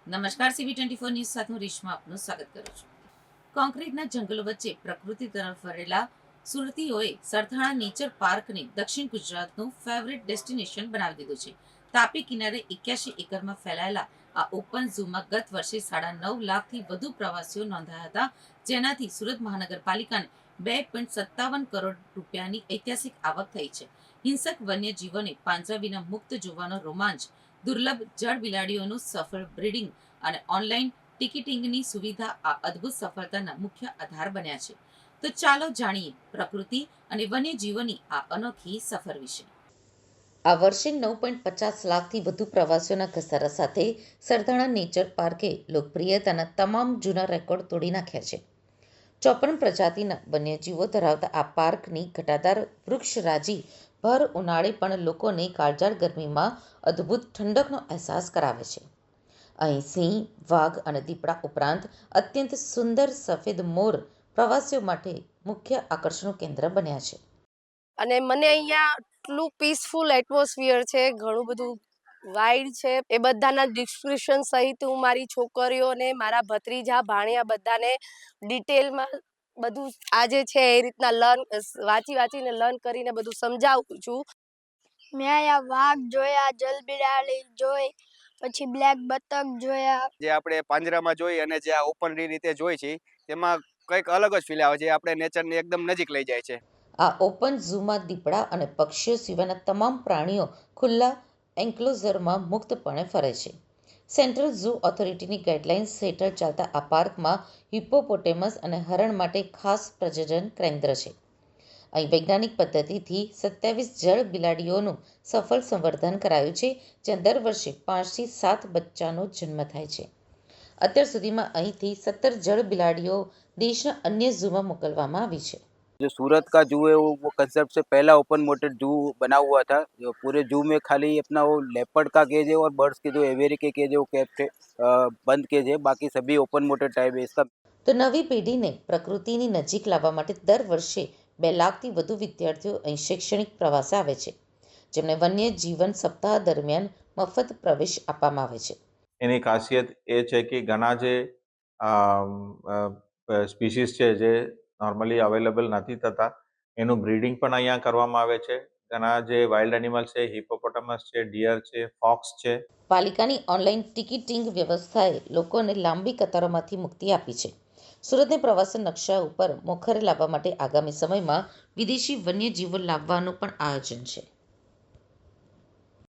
નમસ્કાર, CV24 news સાથે હું રેશમા આપનું સ્વાગત કરું છું. કોન્ક્રીટના જંગલો વચ્ચે પ્રકૃતિ તરફ વળેલા સુરતીઓએ સરથાણા નેચર પાર્કને દક્ષિણ ગુજરાતનું ફેવરેટ ડેસ્ટિનેશન બનાવી દીધું છે. તાપી કિનારે 81 એકરમાં ફેલાયેલા આ ઓપન ઝૂમાં ગત વર્ષે 9.5 લાખથી વધુ પ્રવાસીઓ નોંધાયા હતા, જેનાથી સુરત મહાનગરપાલિકાને 2.57 કરોડ રૂપિયાની ઐતિહાસિક આવક થઈ છે. હિંસક વન્યજીવોને પાંજરા વિના મુક્ત જોવાનો રોમાંચ, દુર્લભ જળ બિલાડીઓનું સફળ બ્રીડિંગ અને ઓનલાઈન ટિકિટિંગની સુવિધા આ અદ્ભુત સફળતાના મુખ્ય આધાર બન્યા છે. તો ચાલો જાણીએ પ્રકૃતિ અને વન્યજીવોની આ અનોખી સફર વિશે. આ વર્ષે 9.50 લાખથી વધુ પ્રવાસીઓના ઘસારા સાથે સરથાણા નેચર પાર્કે લોકપ્રિયતાના તમામ જૂના રેકોર્ડ તોડી નાખ્યા છે. 54 પ્રજાતિના વન્યજીવો ધરાવતા આ પાર્કની ઘટાદાર વૃક્ષરાજી ભર ઉનાળે પણ લોકોને કાળઝાળ ગરમીમાં અદ્ભુત ઠંડકનો અહેસાસ કરાવે છે. અહીં સિંહ, વાઘ અને દીપડા ઉપરાંત અત્યંત સુંદર સફેદ મોર પ્રવાસીઓ માટે મુખ્ય આકર્ષણનું કેન્દ્ર બન્યા છે. અને મને અહીંયા એટલું પીસફુલ એટમોસ્ફિયર છે, ઘણું બધું વાઇલ્ડ છે. એ બધાના ડિસ્ક્રિપ્શન સહિત હું મારી છોકરીઓને, મારા ભત્રીજા, ભાણિયા બધાને ડિટેલમાં બધું આ જે છે એ રીતના વાંચીને લર્ન કરીને બધું સમજાવું છું. મેં અહીંયા વાઘ જોયા, જલબિડાડી જોઈ, પછી બ્લેક બતક જોયા. જે આપણે પાંજરામાં જોઈ અને જે આ ઓપન રીતે જોઈ છે તેમાં કંઈક અલગ જ ફીલ આવે છે. આપણે નેચરની એકદમ નજીક લઈ જાય છે. આ ઓપન ઝૂમાં દીપડા અને પક્ષીઓ સિવાયના તમામ પ્રાણીઓ ખુલ્લા એન્ક્લોઝરમાં મુક્તપણે ફરે છે. સેન્ટ્રલ ઝૂ ઓથોરિટીની ગાઈડલાઇન્સ હેઠળ ચાલતા આ પાર્કમાં હિપ્પોપોટેમસ અને હરણ માટે ખાસ પ્રજનન કેન્દ્ર છે. અહીં વૈજ્ઞાનિક પદ્ધતિથી 27 જળ બિલાડીઓનું સફળ સંવર્ધન કરાયું છે, જ્યાં દર વર્ષે 5 થી 7 બચ્ચાનો જન્મ થાય છે. અત્યાર સુધીમાં અહીંથી 17 जड़ बिलाड़ियों देशना अन्य जू में मोकलवामां आवी छे. जो सूरत का जू है वो कंसेप्ट से पहला ओपन मोटेड जू बना हुआ था. जो पूरे जू में खाली अपना वो लेपर्ड का केज है और बर्ड्स के जो एवेरी के केज है वो कैप्ट बंद केज है. बाकी सभी ओपन मोटेड टाइप है. इसका तो नवी पेढ़ीने प्रकृतिनी नजीक लाववा माटे दर वर्षे 2 लाखथी વધુ વિદ્યાર્થીઓ અહીં શૈક્ષણિક પ્રવાસે આવે છે, જેમને વન્ય જીવન સપ્તાહ દરમિયાન મફત પ્રવેશ આપવામાં આવે છે. એની ખાસિયત એ છે કે ઘણા જે સ્પીસીસ છે જે નોર્મલી અવેલેબલ નથી થતા એનું બ્રીડિંગ પણ અહીંયા કરવામાં આવે છે. ઘણા જે વાઇલ્ડ એનિમલ્સ છે, હિપ્પોપોટામસ છે, ડિયર છે, ફોક્સ છે. પાલિકાની ઓનલાઈન ટિકિટિંગ વ્યવસ્થાએ લોકોને લાંબી કતારોમાંથી મુક્તિ આપી છે. સુરતને પ્રવાસન નકશા ઉપર મોખરે લાવવા માટે આગામી સમયમાં વિદેશી વન્યજીવો લાવવાનું પણ આયોજન છે.